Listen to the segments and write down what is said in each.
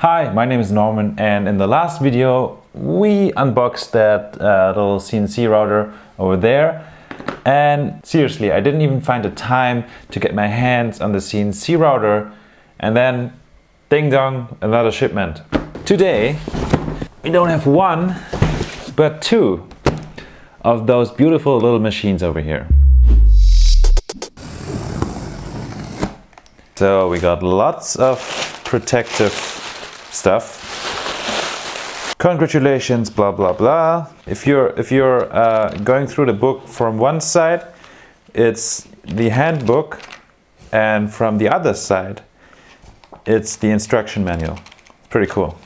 Hi, my name is Norman, and in the last video we unboxed that little CNC router over there. And seriously, I didn't even find the time to get my hands on the CNC router, and then ding dong, another shipment. Today we don't have one but two of those beautiful little machines over here. So we got lots of protective stuff. Congratulations, blah blah blah. If you're going through the book from one side, it's the handbook, and from the other side, it's the instruction manual. Pretty cool.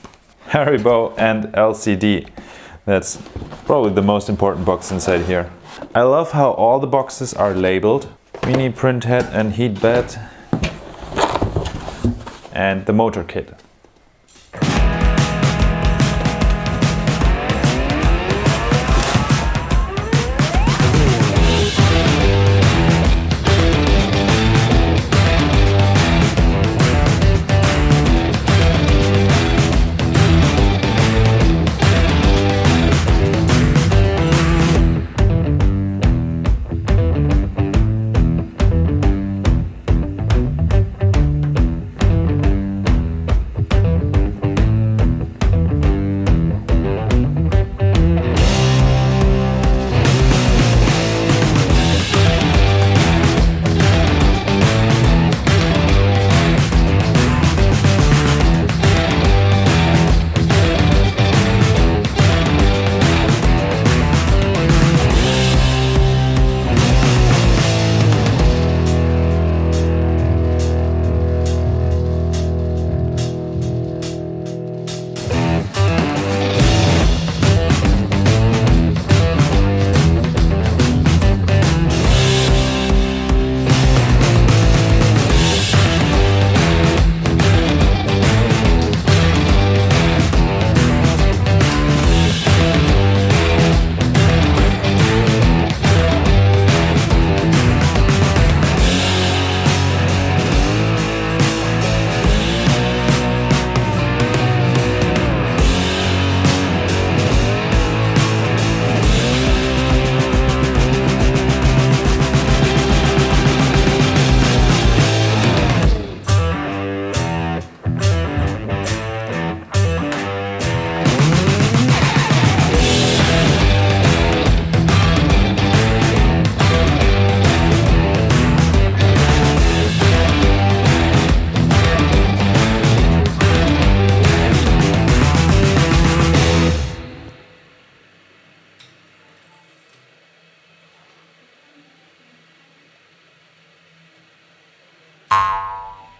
Haribo and LCD. That's probably the most important box inside here. I love how all the boxes are labeled. Mini print head and heat bed, and the motor kit.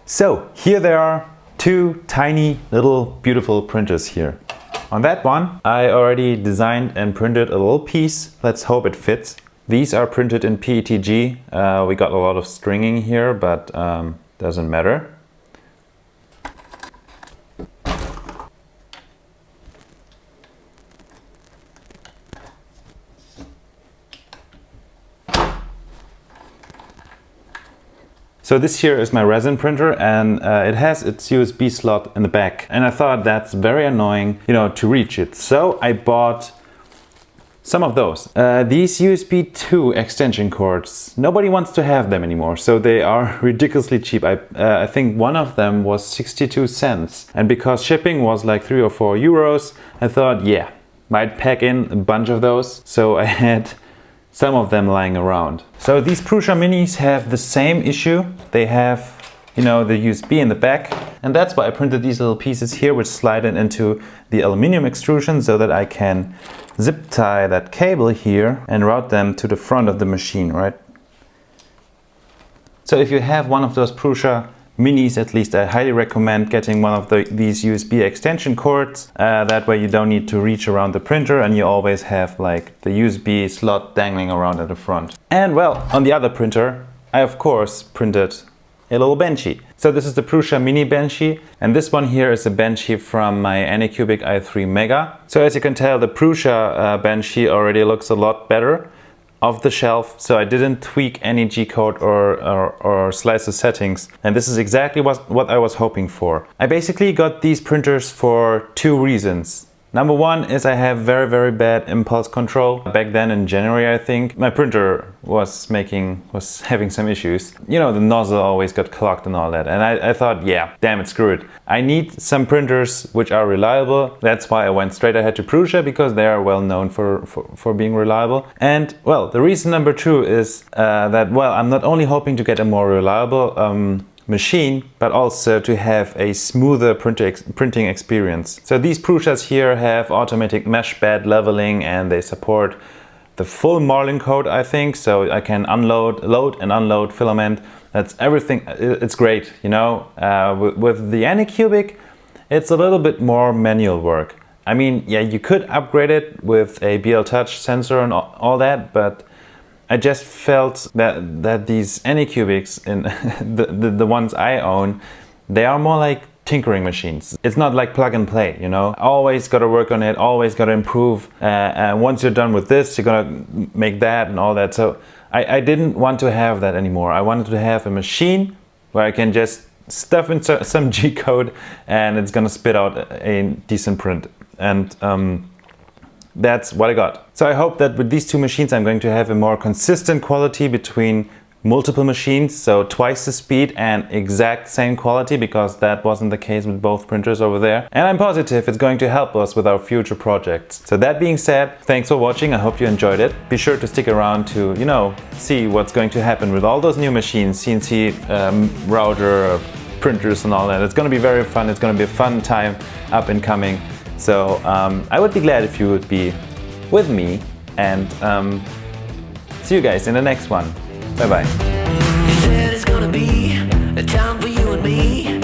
So here there are two tiny little beautiful printers here. On that one I already designed and printed a little piece. Let's hope it fits. These are printed in PETG. We got a lot of stringing here, but doesn't matter. So this here is my resin printer, and it has its USB slot in the back. And I thought that's very annoying, to reach it. So I bought some of those. These USB 2 extension cords, nobody wants to have them anymore. So they are ridiculously cheap. I think one of them was 62 cents. And because shipping was like 3 or 4 euros, I thought, yeah, might pack in a bunch of those. So I had some of them lying around. So these Prusa Minis have the same issue. They have, the USB in the back. And that's why I printed these little pieces here, which slide into the aluminum extrusion so that I can zip tie that cable here and route them to the front of the machine, right? So if you have one of those Prusa Minis, at least I highly recommend getting one of these USB extension cords. That way you don't need to reach around the printer, and you always have like the USB slot dangling around at the front. And well, on the other printer, I of course printed a little Benchy. So this is the Prusa Mini Benchy, and this one here is a Benchy from my Anycubic i3 Mega. So as you can tell, the Prusa Benchy already looks a lot better. off the shelf, so I didn't tweak any G-code or slicer settings, and this is exactly what I was hoping for. I basically got these printers for two reasons. Number one is I have very bad impulse control. Back then in January, I think, my printer was having some issues. You know, the nozzle always got clogged and all that. And I thought, yeah, damn it, screw it. I need some printers which are reliable. That's why I went straight ahead to Prusa, because they are well known for being reliable. And well, the reason number two is that, well, I'm not only hoping to get a more reliable machine, but also to have a smoother printing experience. So these Prusas here have automatic mesh bed leveling, and they support the full Marlin code, I think, so I can load and unload filament. That's everything. It's great, you know. With the Anycubic, it's a little bit more manual work. I mean, yeah, you could upgrade it with a BL Touch sensor and all that, but I just felt that these Anycubics, in the ones I own, they are more like tinkering machines. It's not like plug and play, you know. Always got to work on it, always got to improve. And once you're done with this, you're gonna make that and all that. So I didn't want to have that anymore. I wanted to have a machine where I can just stuff in some G-code and it's gonna spit out a decent print. And that's what I got. So I hope that with these two machines I'm going to have a more consistent quality between multiple machines, so twice the speed and exact same quality, because that wasn't the case with both printers over there. And I'm positive it's going to help us with our future projects. So that being said, thanks for watching. I hope you enjoyed it. Be sure to stick around to, you know, see what's going to happen with all those new machines, CNC router, printers and all that. It's going to be very fun. It's going to be a fun time up and coming. So I would be glad if you would be with me, and see you guys in the next one. Bye bye. You said it's gonna be a time for you and me.